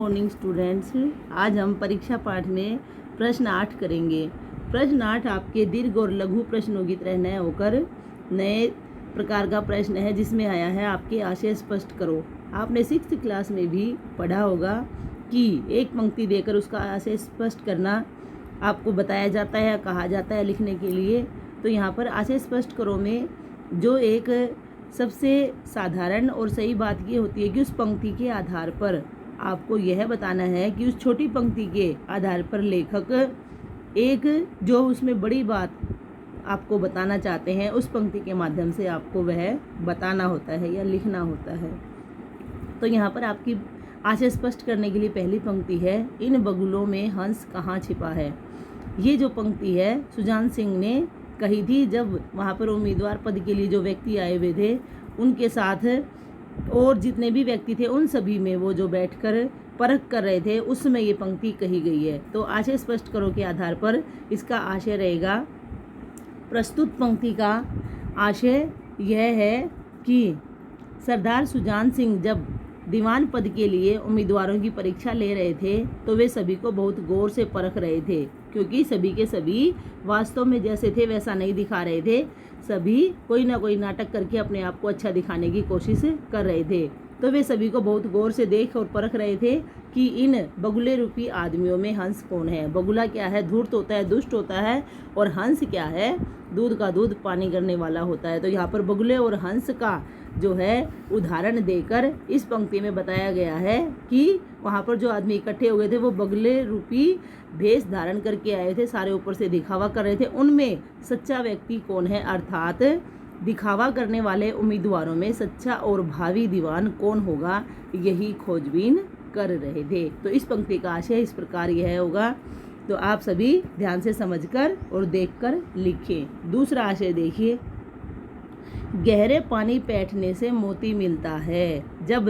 Morning students, आज हम परीक्षा पाठ में प्रश्न 8 करेंगे। प्रश्न 8 आपके दीर्घ और लघु प्रश्नों की तरह नए होकर नए प्रकार का प्रश्न है, जिसमें आया है आपके आशय स्पष्ट करो। आपने 6th क्लास में भी पढ़ा होगा कि एक पंक्ति देकर उसका आशय स्पष्ट करना आपको बताया जाता है, कहा जाता है लिखने के लिए। तो यहाँ पर आशय स्पष्ट करो में जो एक सबसे साधारण और सही बात ये होती है कि उस पंक्ति के आधार पर आपको यह बताना है कि उस छोटी पंक्ति के आधार पर लेखक एक जो उसमें बड़ी बात आपको बताना चाहते हैं, उस पंक्ति के माध्यम से आपको वह बताना होता है या लिखना होता है। तो यहाँ पर आपकी आशय स्पष्ट करने के लिए पहली पंक्ति है, इन बगुलों में हंस कहाँ छिपा है। ये जो पंक्ति है सुजान सिंह ने कही थी जब वहाँ पर उम्मीदवार पद के लिए जो व्यक्ति आए हुए थे उनके साथ और जितने भी व्यक्ति थे उन सभी में वो जो बैठकर परख कर रहे थे, उसमें ये पंक्ति कही गई है। तो आशय स्पष्ट करो के आधार पर इसका आशय रहेगा, प्रस्तुत पंक्ति का आशय यह है कि सरदार सुजान सिंह जब दीवान पद के लिए उम्मीदवारों की परीक्षा ले रहे थे तो वे सभी को बहुत गौर से परख रहे थे, क्योंकि सभी के सभी वास्तव में जैसे थे वैसा नहीं दिखा रहे थे। सभी कोई ना कोई नाटक करके अपने आप को अच्छा दिखाने की कोशिश कर रहे थे। तो वे सभी को बहुत गौर से देख और परख रहे थे कि इन बगुले रूपी आदमियों में हंस कौन है। बगुला क्या है? धूर्त होता है, दुष्ट होता है, और हंस क्या है? दूध का दूध पानी करने वाला होता है। तो यहाँ पर बगुले और हंस का जो है उदाहरण देकर इस पंक्ति में बताया गया है कि वहाँ पर जो आदमी इकट्ठे हो गए थे वो बगुले रूपी भेष धारण करके आए थे, सारे ऊपर से दिखावा कर रहे थे। उनमें सच्चा व्यक्ति कौन है, अर्थात दिखावा करने वाले उम्मीदवारों में सच्चा और भावी दीवान कौन होगा, यही खोजबीन कर रहे थे। तो इस पंक्ति का आशय इस प्रकार यह होगा। तो आप सभी ध्यान से समझकर और देखकर लिखें। दूसरा आशय देखिए, गहरे पानी बैठने से मोती मिलता है। जब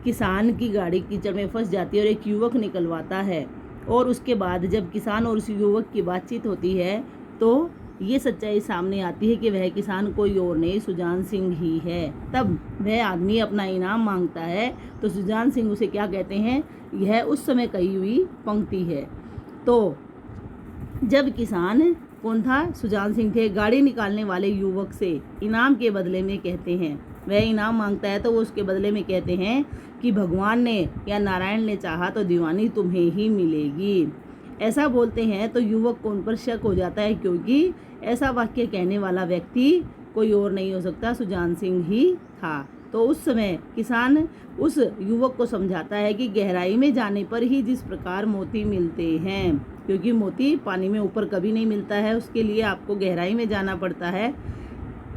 किसान की गाड़ी कीचड़ में फंस जाती है और एक युवक निकलवाता है, और उसके बाद जब किसान और उस युवक की बातचीत होती है तो ये सच्चाई सामने आती है कि वह किसान कोई और नहीं, सुजान सिंह ही है। तब वह आदमी अपना इनाम मांगता है। तो सुजान सिंह उसे क्या कहते हैं, यह उस समय कही हुई पंक्ति है। तो जब किसान कौन था, सुजान सिंह थे, गाड़ी निकालने वाले युवक से इनाम के बदले में कहते हैं, वह इनाम मांगता है तो वो उसके बदले में कहते हैं कि भगवान ने या नारायण ने चाहा तो दीवानी तुम्हें ही मिलेगी। ऐसा बोलते हैं तो युवक को उन पर शक हो जाता है, क्योंकि ऐसा वाक्य कहने वाला व्यक्ति कोई और नहीं हो सकता, सुजान सिंह ही था। तो उस समय किसान उस युवक को समझाता है कि गहराई में जाने पर ही जिस प्रकार मोती मिलते हैं, क्योंकि मोती पानी में ऊपर कभी नहीं मिलता है, उसके लिए आपको गहराई में जाना पड़ता है।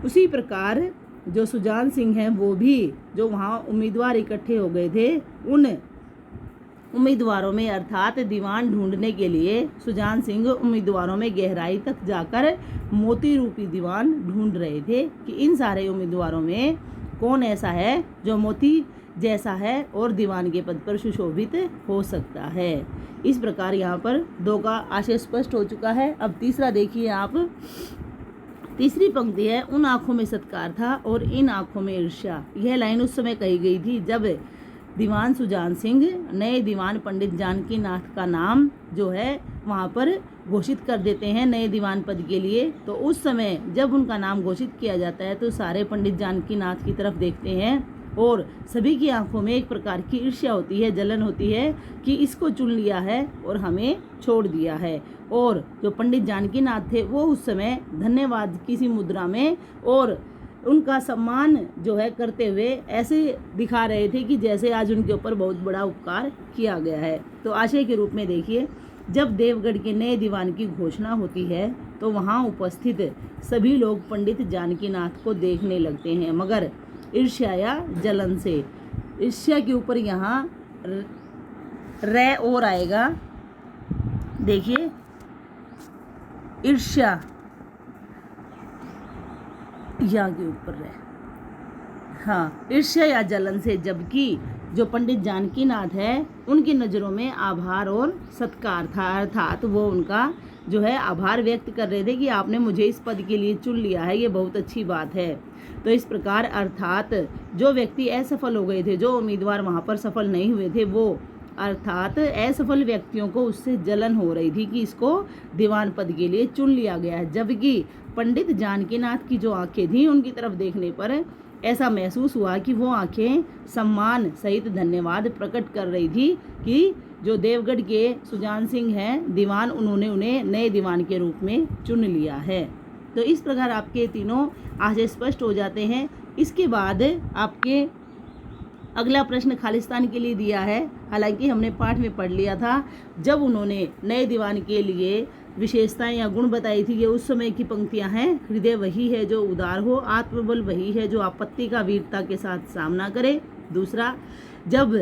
उसी प्रकार जो सुजान सिंह हैं वो भी जो वहाँ उम्मीदवार इकट्ठे हो गए थे, उन उम्मीदवारों में अर्थात दीवान ढूंढने के लिए सुजान सिंह उम्मीदवारों में गहराई तक जाकर मोती रूपी दीवान ढूंढ रहे थे कि इन सारे उम्मीदवारों में कौन ऐसा है जो मोती जैसा है और दीवान के पद पर सुशोभित हो सकता है। इस प्रकार यहाँ पर 2 का आशय स्पष्ट हो चुका है। अब तीसरा देखिए आप, तीसरी पंक्ति है, उन आँखों में सत्कार था और इन आँखों में ईर्ष्या। यह लाइन उस समय कही गई थी जब दीवान सुजान सिंह नए दीवान पंडित जानकी नाथ का नाम जो है वहाँ पर घोषित कर देते हैं नए दीवान पद के लिए। तो उस समय जब उनका नाम घोषित किया जाता है तो सारे पंडित जानकी नाथ की तरफ देखते हैं और सभी की आंखों में एक प्रकार की ईर्ष्या होती है, जलन होती है कि इसको चुन लिया है और हमें छोड़ दिया है। और जो पंडित जानकी नाथ थे वो उस समय धन्यवाद की सी मुद्रा में और उनका सम्मान जो है करते हुए ऐसे दिखा रहे थे कि जैसे आज उनके ऊपर बहुत बड़ा उपकार किया गया है। तो आशय के रूप में देखिए, जब देवगढ़ के नए दीवान की घोषणा होती है तो वहाँ उपस्थित सभी लोग पंडित जानकीनाथ को देखने लगते हैं, मगर ईर्ष्या या जलन से। ईर्ष्या के ऊपर यहाँ रै और आएगा, देखिए ईर्ष्या यहाँ के ऊपर है, हाँ, ईर्ष्या या जलन से। जबकि जो पंडित जानकीनाथ है उनकी नज़रों में आभार और सत्कार था, अर्थात वो उनका जो है आभार व्यक्त कर रहे थे कि आपने मुझे इस पद के लिए चुन लिया है, ये बहुत अच्छी बात है। तो इस प्रकार अर्थात जो व्यक्ति असफल हो गए थे, जो उम्मीदवार वहाँ पर सफल नहीं हुए थे, वो अर्थात असफल व्यक्तियों को उससे जलन हो रही थी कि इसको दीवान पद के लिए चुन लिया गया है। जबकि पंडित जानकीनाथ की जो आंखें थीं उनकी तरफ देखने पर ऐसा महसूस हुआ कि वो आंखें सम्मान सहित धन्यवाद प्रकट कर रही थी कि जो देवगढ़ के सुजान सिंह हैं दीवान, उन्होंने उन्हें नए दीवान के रूप में चुन लिया है। तो इस प्रकार आपके तीनों आशय स्पष्ट हो जाते हैं। इसके बाद आपके अगला प्रश्न खालिस्तान के लिए दिया है। हालांकि हमने पाठ में पढ़ लिया था, जब उन्होंने नए दीवान के लिए विशेषताएं या गुण बताई थी। ये उस समय की पंक्तियां हैं। हृदय वही है जो उदार हो, आत्मबल वही है जो आपत्ति का वीरता के साथ सामना करे। दूसरा, जब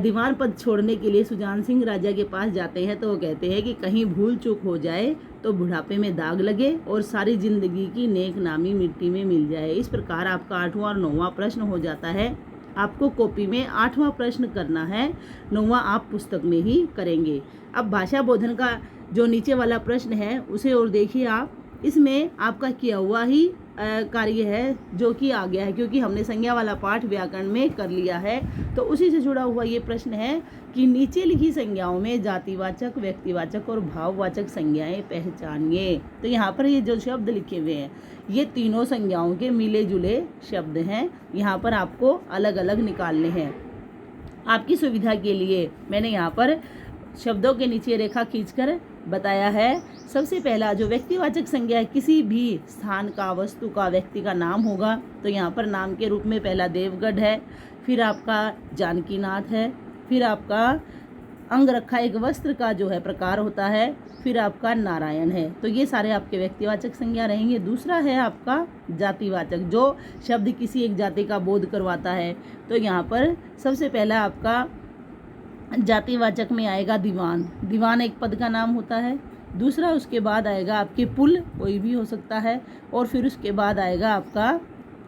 दीवान पद छोड़ने के लिए सुजान सिंह राजा के पास जाते हैं तो वो कहते हैं कि कहीं भूल चूक हो जाए तो बुढ़ापे में दाग लगे और सारी जिंदगी की नेक नामी मिट्टी में मिल जाए। इस प्रकार आपका 8वां और 9वां प्रश्न हो जाता है। आपको कॉपी में 8वां प्रश्न करना है, 9वां आप पुस्तक में ही करेंगे। अब भाषा बोधन का जो नीचे वाला प्रश्न है उसे और देखिए आप। इसमें आपका किया हुआ ही कार्य है जो कि आ गया है, क्योंकि हमने संज्ञा वाला पाठ व्याकरण में कर लिया है। तो उसी से जुड़ा हुआ ये प्रश्न है कि नीचे लिखी संज्ञाओं में जातिवाचक, व्यक्तिवाचक और भाववाचक संज्ञाएं पहचानिए। तो यहाँ पर ये जो शब्द लिखे हुए हैं ये तीनों संज्ञाओं के मिले जुले शब्द हैं। यहाँ पर आपको अलग अलग निकालने हैं। आपकी सुविधा के लिए मैंने यहाँ पर शब्दों के नीचे रेखा खींचकर बताया है। सबसे पहला जो व्यक्तिवाचक संज्ञा है, किसी भी स्थान का, वस्तु का, व्यक्ति का नाम होगा। तो यहाँ पर नाम के रूप में पहला देवगढ़ है, फिर आपका जानकीनाथ है, फिर आपका अंग रखा एक वस्त्र का जो है प्रकार होता है, फिर आपका नारायण है। तो ये सारे आपके व्यक्तिवाचक संज्ञा रहेंगे। दूसरा है आपका जातिवाचक, जो शब्द किसी एक जाति का बोध करवाता है। तो यहाँ पर सबसे पहला आपका जातिवाचक में आएगा दीवान। दीवान एक पद का नाम होता है। दूसरा उसके बाद आएगा आपके पुल, कोई भी हो सकता है। और फिर उसके बाद आएगा आपका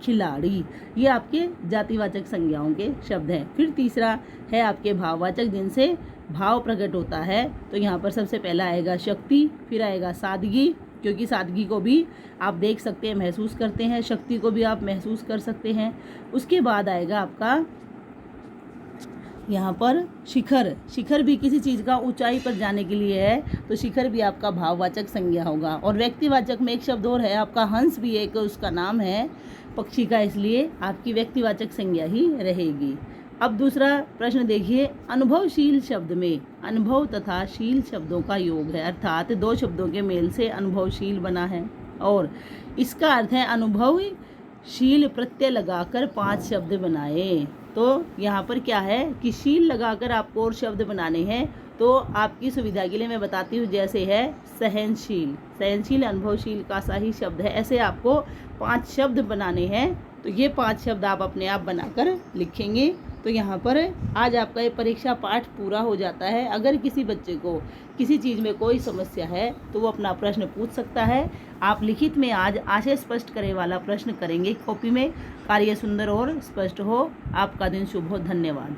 खिलाड़ी। ये आपके जातिवाचक संज्ञाओं के शब्द हैं। फिर तीसरा है आपके भाववाचक, जिनसे भाव प्रकट होता है। तो यहाँ पर सबसे पहला आएगा शक्ति, फिर आएगा सादगी, क्योंकि सादगी को भी आप देख सकते हैं, महसूस करते हैं। शक्ति को भी आप महसूस कर सकते हैं। उसके बाद आएगा आपका यहाँ पर शिखर। शिखर भी किसी चीज़ का ऊंचाई पर जाने के लिए है, तो शिखर भी आपका भाववाचक संज्ञा होगा। और व्यक्तिवाचक में एक शब्द और है आपका हंस, भी एक उसका नाम है पक्षी का, इसलिए आपकी व्यक्तिवाचक संज्ञा ही रहेगी। अब दूसरा प्रश्न देखिए। अनुभवशील शब्द में अनुभव तथा शील शब्दों का योग है, अर्थात दो शब्दों के मेल से अनुभवशील बना है। और इसका अर्थ है अनुभवशील प्रत्यय लगाकर 5 शब्द बनाए। तो यहाँ पर क्या है कि शील लगाकर आपको और शब्द बनाने हैं। तो आपकी सुविधा के लिए मैं बताती हूँ, जैसे है सहनशील। सहनशील अनुभवशील का सा ही शब्द है। ऐसे आपको 5 शब्द बनाने हैं। तो ये 5 शब्द आप अपने आप बनाकर लिखेंगे। तो यहाँ पर आज आपका ये परीक्षा पाठ पूरा हो जाता है। अगर किसी बच्चे को किसी चीज़ में कोई समस्या है तो वो अपना प्रश्न पूछ सकता है। आप लिखित में आज आशय स्पष्ट करे वाला प्रश्न करेंगे कॉपी में। कार्य सुंदर और स्पष्ट हो। आपका दिन शुभ हो। धन्यवाद।